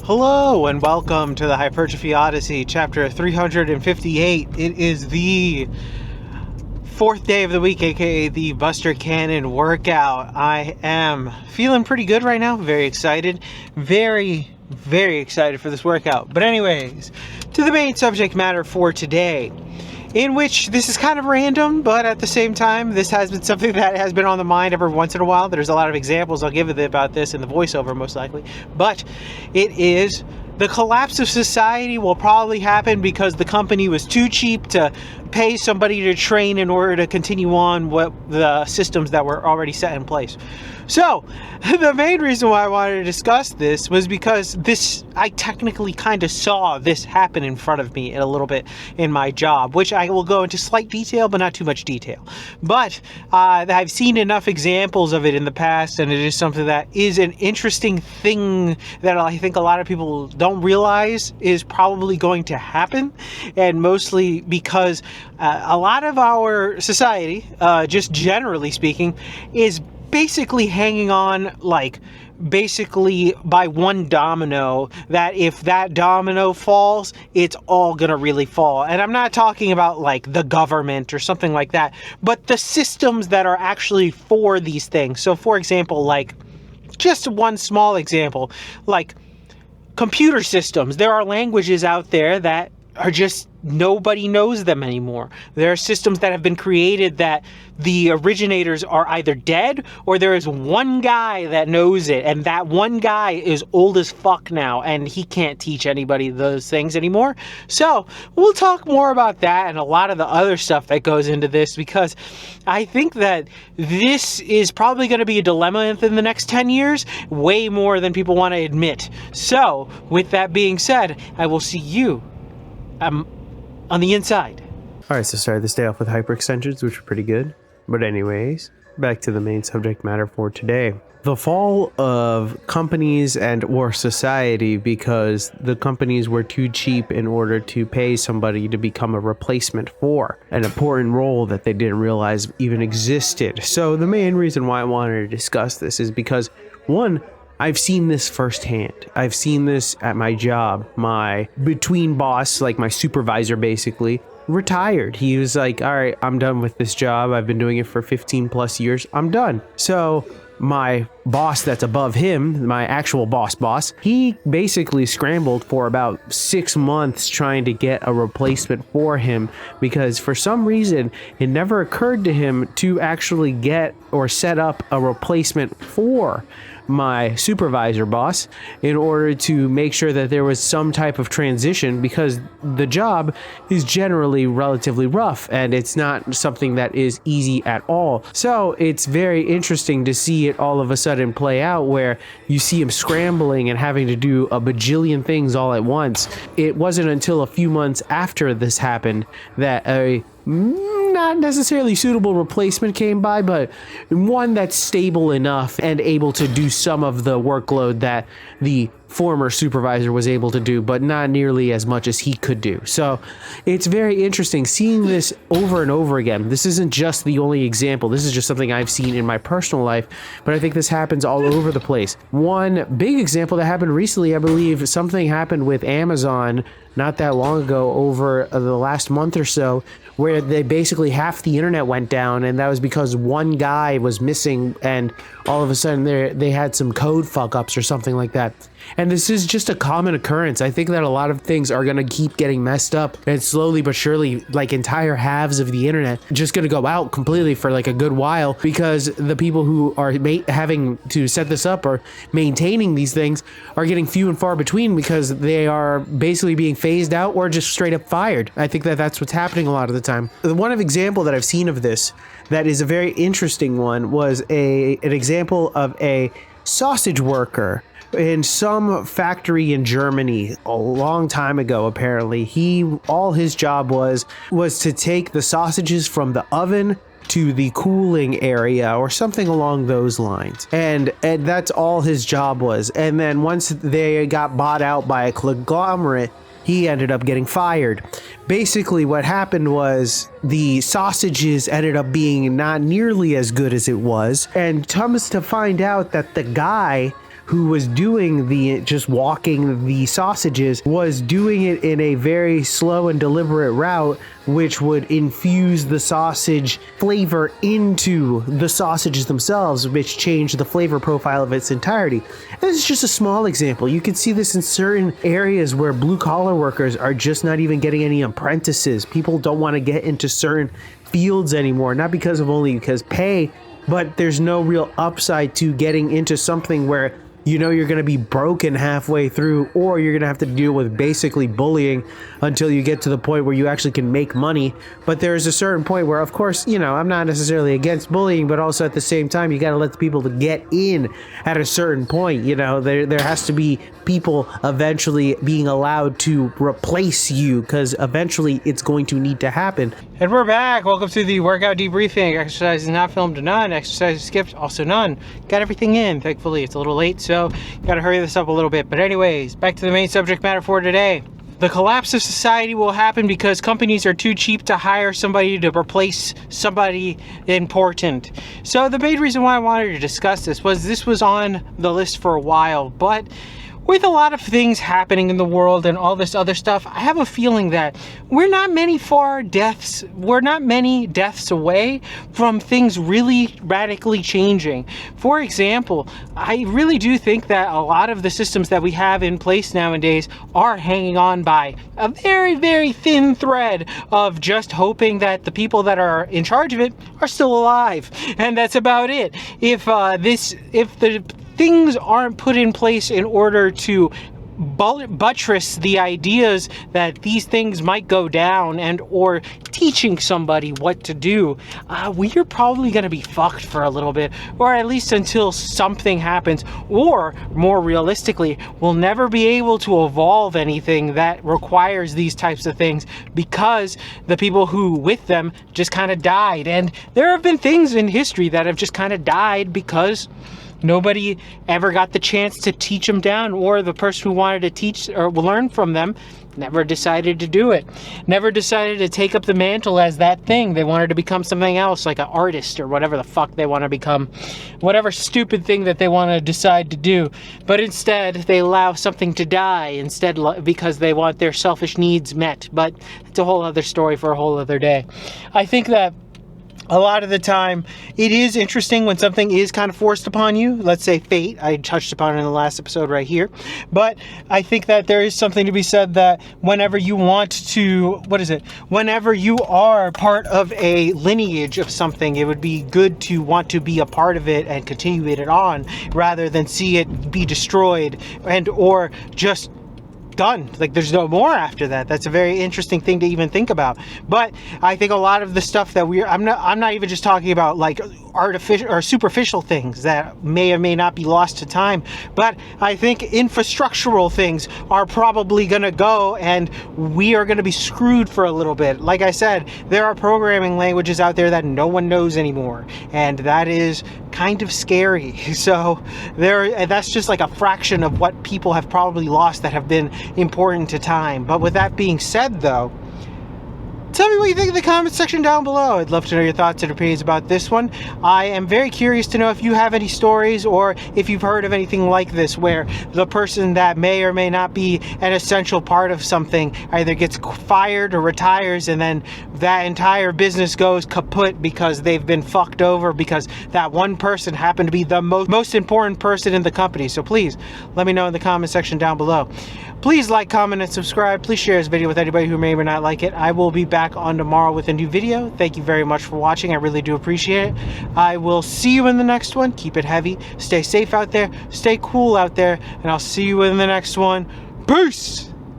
Hello and welcome to the Hypertrophy Odyssey, chapter 358. It is the fourth day of the week, aka the Buster Cannon workout. I am feeling pretty good right now, very excited, very excited for this workout. But anyways, to the main subject matter for today, in which this is kind of random, but at the same time, this has been something that has been on the mind every once in a while. There's a lot of examples I'll give about this in the voiceover, most likely. But it is the collapse of society will probably happen because the company was too cheap to pay somebody to train in order to continue on what the systems that were already set in place. So, the main reason why I wanted to discuss this was because I technically kind of saw this happen in front of me a little bit in my job, which I will go into slight detail, but not too much detail. But I've seen enough examples of it in the past, and it is something that is an interesting thing that I think a lot of people don't realize is probably going to happen, and mostly because a lot of our society, just generally speaking, is basically hanging on basically by one domino, that if that domino falls, it's all gonna really fall. And I'm not talking about like the government or something like that, but the systems that are actually for these things. So for example, like just one small example, like computer systems. There are languages out there that are just, nobody knows them anymore. There are systems that have been created that the originators are either dead or there is one guy that knows it, and that one guy is old as fuck now and he can't teach anybody those things anymore. So we'll talk more about that and a lot of the other stuff that goes into this, because I think that this is probably going to be a dilemma in the next 10 years, way more than people want to admit. So with that being said, I will see you on the inside. Alright, so started this day off with hyperextensions, which are pretty good. But anyways, back to the main subject matter for today. The fall of companies and or society because the companies were too cheap in order to pay somebody to become a replacement for an important role that they didn't realize even existed. So the main reason why I wanted to discuss this is because, one, I've seen this firsthand. I've seen this at my job. My between boss, like my supervisor basically, retired. He was like, all right, I'm done with this job. I've been doing it for 15 plus years. I'm done. So my boss that's above him, my actual boss, he basically scrambled for about 6 months trying to get a replacement for him, because for some reason it never occurred to him to actually get or set up a replacement for my supervisor boss in order to make sure that there was some type of transition, because the job is generally relatively rough and it's not something that is easy at all. So it's very interesting to see it all of a sudden play out where you see him scrambling and having to do a bajillion things all at once. It wasn't until a few months after this happened that a not necessarily suitable replacement came by, but one that's stable enough and able to do some of the workload that the former supervisor was able to do, but not nearly as much as he could do. So it's very interesting seeing this over and over again. This isn't just the only example. This is just something I've seen in my personal life, but I think this happens all over the place. One big example that happened recently, I believe something happened with Amazon not that long ago, over the last month or so, where they basically half the internet went down, and that was because one guy was missing, and all of a sudden they had some code fuck ups or something like that. And this is just a common occurrence. I think that a lot of things are going to keep getting messed up, and slowly but surely, like entire halves of the internet just going to go out completely for like a good while, because the people who are having to set this up or maintaining these things are getting few and far between, because they are basically being phased out or just straight up fired. I think that that's what's happening a lot of the time. One example that I've seen of this that is a very interesting one was an example of a sausage worker in some factory in Germany a long time ago. Apparently all his job was to take the sausages from the oven to the cooling area or something along those lines, and that's all his job was. And then once they got bought out by a conglomerate, he ended up getting fired. Basically what happened was the sausages ended up being not nearly as good as it was, and comes to find out that the guy who was doing just walking the sausages was doing it in a very slow and deliberate route, which would infuse the sausage flavor into the sausages themselves, which changed the flavor profile of its entirety. And this is just a small example. You can see this in certain areas where blue collar workers are just not even getting any apprentices. People don't want to get into certain fields anymore, not because pay, but there's no real upside to getting into something where you know you're going to be broken halfway through, or you're going to have to deal with basically bullying until you get to the point where you actually can make money. But there's a certain point where, of course, you know, I'm not necessarily against bullying, but also at the same time, you got to let the people to get in at a certain point. You know, there has to be people eventually being allowed to replace you, because eventually it's going to need to happen. And we're back. Welcome to the workout debriefing. Exercises not filmed, none. Exercises skipped, also none. Got everything in. Thankfully, it's a little late, so gotta hurry this up a little bit. But anyways, back to the main subject matter for today. The collapse of society will happen because companies are too cheap to hire somebody to replace somebody important. So the main reason why I wanted to discuss this was on the list for a while, but with a lot of things happening in the world and all this other stuff, I have a feeling that we're not many deaths away from things really radically changing. For example, I really do think that a lot of the systems that we have in place nowadays are hanging on by a very, very thin thread of just hoping that the people that are in charge of it are still alive. And that's about it. If the things aren't put in place in order to buttress the ideas that these things might go down, and or teaching somebody what to do, we're probably going to be fucked for a little bit, or at least until something happens. Or more realistically, we'll never be able to evolve anything that requires these types of things, because the people who with them just kind of died. And there have been things in history that have just kind of died because nobody ever got the chance to teach them down, or the person who wanted to teach or learn from them never decided to do it. Never decided to take up the mantle as that thing. They wanted to become something else, like an artist or whatever the fuck they want to become. Whatever stupid thing that they want to decide to do. But instead, they allow something to die instead, because they want their selfish needs met. But it's a whole other story for a whole other day. I think that a lot of the time, it is interesting when something is kind of forced upon you. Let's say fate. I touched upon it in the last episode right here. But I think that there is something to be said that whenever you want to, whenever you are part of a lineage of something, it would be good to want to be a part of it and continue it on, rather than see it be destroyed and or just done. Like, there's no more after that. That's a very interesting thing to even think about. But I think a lot of the stuff that I'm not even just talking about like artificial or superficial things that may or may not be lost to time, but I think infrastructural things are probably gonna go, and we are gonna be screwed for a little bit. Like I said, there are programming languages out there that no one knows anymore, and that is kind of scary. So that's just like a fraction of what people have probably lost that have been important to time. But with that being said, though, tell me what you think in the comments section down below. I'd love to know your thoughts and opinions about this one. I am very curious to know if you have any stories, or if you've heard of anything like this, where the person that may or may not be an essential part of something either gets fired or retires, and then that entire business goes kaput because they've been fucked over because that one person happened to be the most important person in the company. So please let me know in the comment section down below. Please like, comment, and subscribe. Please share this video with anybody who may or may not like it. I will be back on tomorrow with a new video. Thank you very much for watching. I really do appreciate it. I will see you in the next one. Keep it heavy. Stay safe out there. Stay cool out there. And I'll see you in the next one. Peace!